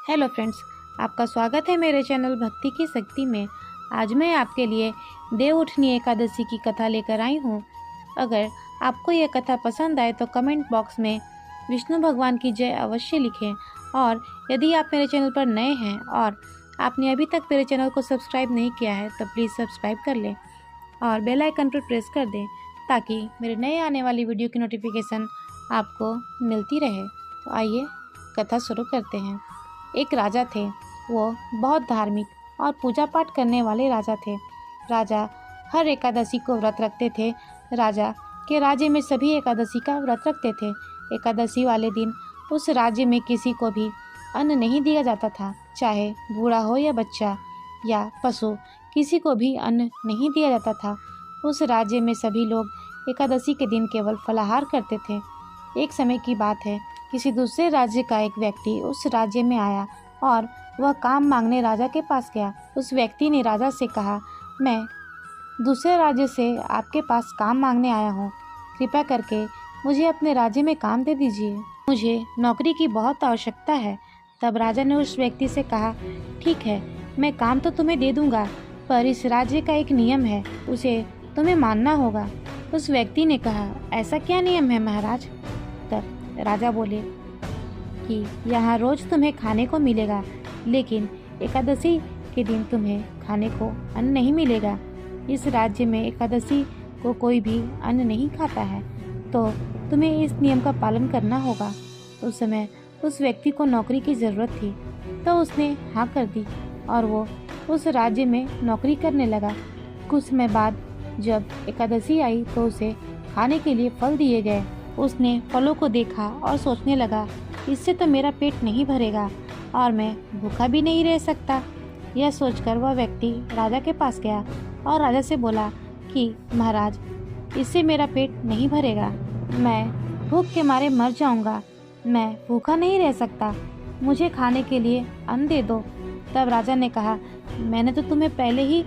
Hello friends, आपका स्वागत है मेरे चैनल भक्ति की शक्ति में। आज मैं आपके लिए देव उठनी एकादशी की कथा लेकर आई हूँ। अगर आपको यह कथा पसंद आए तो कमेंट बॉक्स में विष्णु भगवान की जय अवश्य लिखें। और यदि आप मेरे चैनल पर नए हैं और आपने अभी तक मेरे चैनल को सब्सक्राइब नहीं किया है तो प्लीज़ सब्सक्राइब कर लें और बेल आइकन पर प्रेस कर दें ताकि मेरे नए आने वाली वीडियो की नोटिफिकेशन आपको मिलती रहे। तो आइए कथा शुरू करते हैं। एक राजा थे। वो बहुत धार्मिक और पूजा पाठ करने वाले राजा थे। राजा हर एकादशी को व्रत रखते थे। राजा के राज्य में सभी एकादशी का व्रत रखते थे। एकादशी वाले दिन उस राज्य में किसी को भी अन्न नहीं दिया जाता था, चाहे बूढ़ा हो या बच्चा या पशु, किसी को भी अन्न नहीं दिया जाता था। उस राज्य में सभी लोग एकादशी के दिन केवल फलाहार करते थे। एक समय की बात है, किसी दूसरे राज्य का एक व्यक्ति उस राज्य में आया और वह काम मांगने राजा के पास गया। उस व्यक्ति ने राजा से कहा, मैं दूसरे राज्य से आपके पास काम मांगने आया हूँ, कृपया करके मुझे अपने राज्य में काम दे दीजिए, मुझे नौकरी की बहुत आवश्यकता है। तब राजा ने उस व्यक्ति से कहा, ठीक है, मैं काम तो तुम्हें दे दूंगा, पर इस राज्य का एक नियम है, उसे तुम्हें मानना होगा। उस व्यक्ति ने कहा, ऐसा क्या नियम है महाराज? तब राजा बोले कि यहाँ रोज तुम्हें खाने को मिलेगा, लेकिन एकादशी के दिन तुम्हें खाने को अन्न नहीं मिलेगा। इस राज्य में एकादशी को कोई भी अन्न नहीं खाता है, तो तुम्हें इस नियम का पालन करना होगा। उस समय उस व्यक्ति को नौकरी की ज़रूरत थी, तो उसने हाँ कर दी और वो उस राज्य में नौकरी करने लगा। कुछ समय बाद जब एकादशी आई तो उसे खाने के लिए फल दिए गए। उसने फलों को देखा और सोचने लगा, इससे तो मेरा पेट नहीं भरेगा और मैं भूखा भी नहीं रह सकता। यह सोचकर वह व्यक्ति राजा के पास गया और राजा से बोला कि महाराज, इससे मेरा पेट नहीं भरेगा, मैं भूख के मारे मर जाऊंगा, मैं भूखा नहीं रह सकता, मुझे खाने के लिए अन्न दे दो। तब राजा ने कहा, मैंने तो तुम्हें पहले ही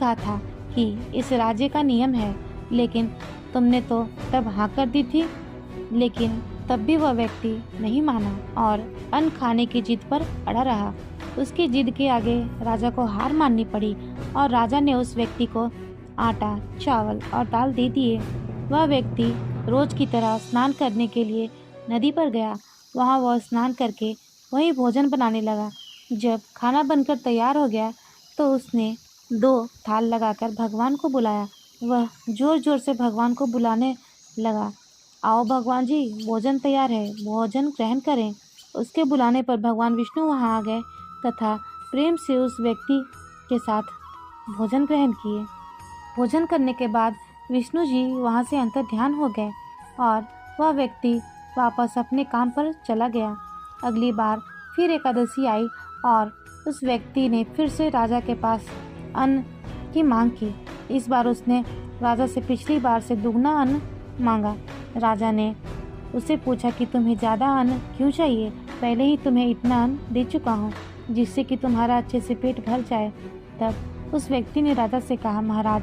कहा था कि इस राज्य का नियम है, लेकिन तुमने तो तब हाँ कर दी थी। लेकिन तब भी वह व्यक्ति नहीं माना और अन्न खाने की जिद पर अड़ा रहा। उसकी जिद के आगे राजा को हार माननी पड़ी और राजा ने उस व्यक्ति को आटा, चावल और दाल दे दिए। वह व्यक्ति रोज की तरह स्नान करने के लिए नदी पर गया। वहाँ वह स्नान करके वहीं भोजन बनाने लगा। जब खाना बनकर तैयार हो गया तो उसने 2 थाल लगाकर भगवान को बुलाया। वह जोर जोर से भगवान को बुलाने लगा, आओ भगवान जी, भोजन तैयार है, भोजन ग्रहण करें। उसके बुलाने पर भगवान विष्णु वहां आ गए तथा प्रेम से उस व्यक्ति के साथ भोजन ग्रहण किए। भोजन करने के बाद विष्णु जी वहां से अंतर्ध्यान हो गए और वह व्यक्ति वापस अपने काम पर चला गया। अगली बार फिर एकादशी आई और उस व्यक्ति ने फिर से राजा के पास अन्न की मांग की। इस बार उसने राजा से पिछली बार से दुगना अन्न मांगा। राजा ने उससे पूछा कि तुम्हें ज़्यादा अन्न क्यों चाहिए? पहले ही तुम्हें इतना अन्न दे चुका हूँ जिससे कि तुम्हारा अच्छे से पेट भर जाए। तब उस व्यक्ति ने राजा से कहा, महाराज,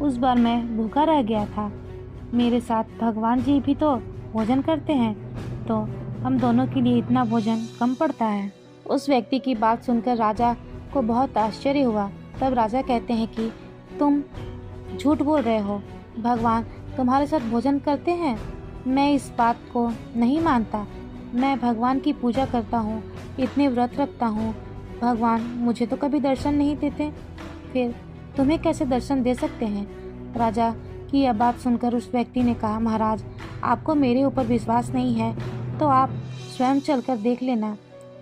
उस बार मैं भूखा रह गया था, मेरे साथ भगवान जी भी तो भोजन करते हैं, तो हम दोनों के लिए इतना भोजन कम पड़ता है। उस व्यक्ति की बात सुनकर राजा को बहुत आश्चर्य हुआ। तब राजा कहते हैं कि तुम झूठ बोल रहे हो, भगवान तुम्हारे साथ भोजन करते हैं। मैं इस बात को नहीं मानता, मैं भगवान की पूजा करता हूँ, इतने व्रत रखता हूँ, भगवान मुझे तो कभी दर्शन नहीं देते, फिर तुम्हें कैसे दर्शन दे सकते हैं? राजा की यह बात सुनकर उस व्यक्ति ने कहा, महाराज, आपको मेरे ऊपर विश्वास नहीं है तो आप स्वयं चलकर देख लेना।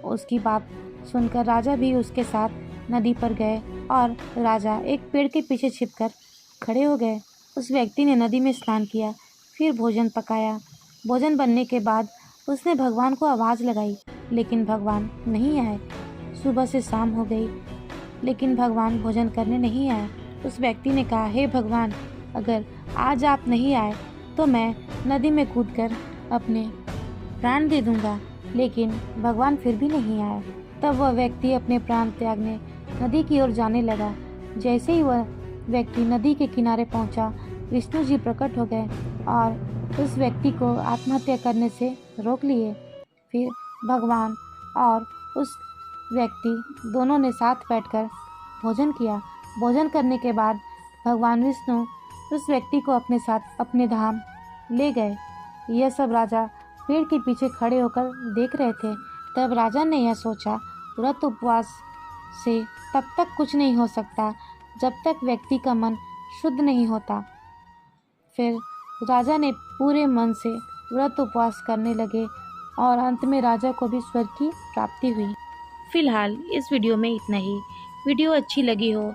उसकी बात सुनकर राजा भी उसके साथ नदी पर गए और राजा एक पेड़ के पीछे छिपकर खड़े हो गए। उस व्यक्ति ने नदी में स्नान किया, फिर भोजन पकाया। भोजन बनने के बाद उसने भगवान को आवाज़ लगाई, लेकिन भगवान नहीं आए। सुबह से शाम हो गई, लेकिन भगवान भोजन करने नहीं आए। उस व्यक्ति ने कहा, हे भगवान, अगर आज आप नहीं आए तो मैं नदी में कूदकर अपने प्राण दे दूंगा। लेकिन भगवान फिर भी नहीं आए। तब वह व्यक्ति अपने प्राण त्यागने नदी की ओर जाने लगा। जैसे ही वह व्यक्ति नदी के किनारे पहुंचा, विष्णु जी प्रकट हो गए और उस व्यक्ति को आत्महत्या करने से रोक लिए। फिर भगवान और उस व्यक्ति दोनों ने साथ बैठकर भोजन किया। भोजन करने के बाद भगवान विष्णु उस व्यक्ति को अपने साथ अपने धाम ले गए। यह सब राजा पेड़ के पीछे खड़े होकर देख रहे थे। तब राजा ने यह सोचा, व्रत उपवास से तब तक कुछ नहीं हो सकता जब तक व्यक्ति का मन शुद्ध नहीं होता। फिर राजा ने पूरे मन से व्रत उपवास करने लगे और अंत में राजा को भी स्वर्ग की प्राप्ति हुई। फिलहाल इस वीडियो में इतना ही। वीडियो अच्छी लगी हो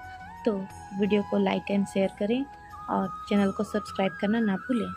तो वीडियो को लाइक एंड शेयर करें और चैनल को सब्सक्राइब करना ना भूलें।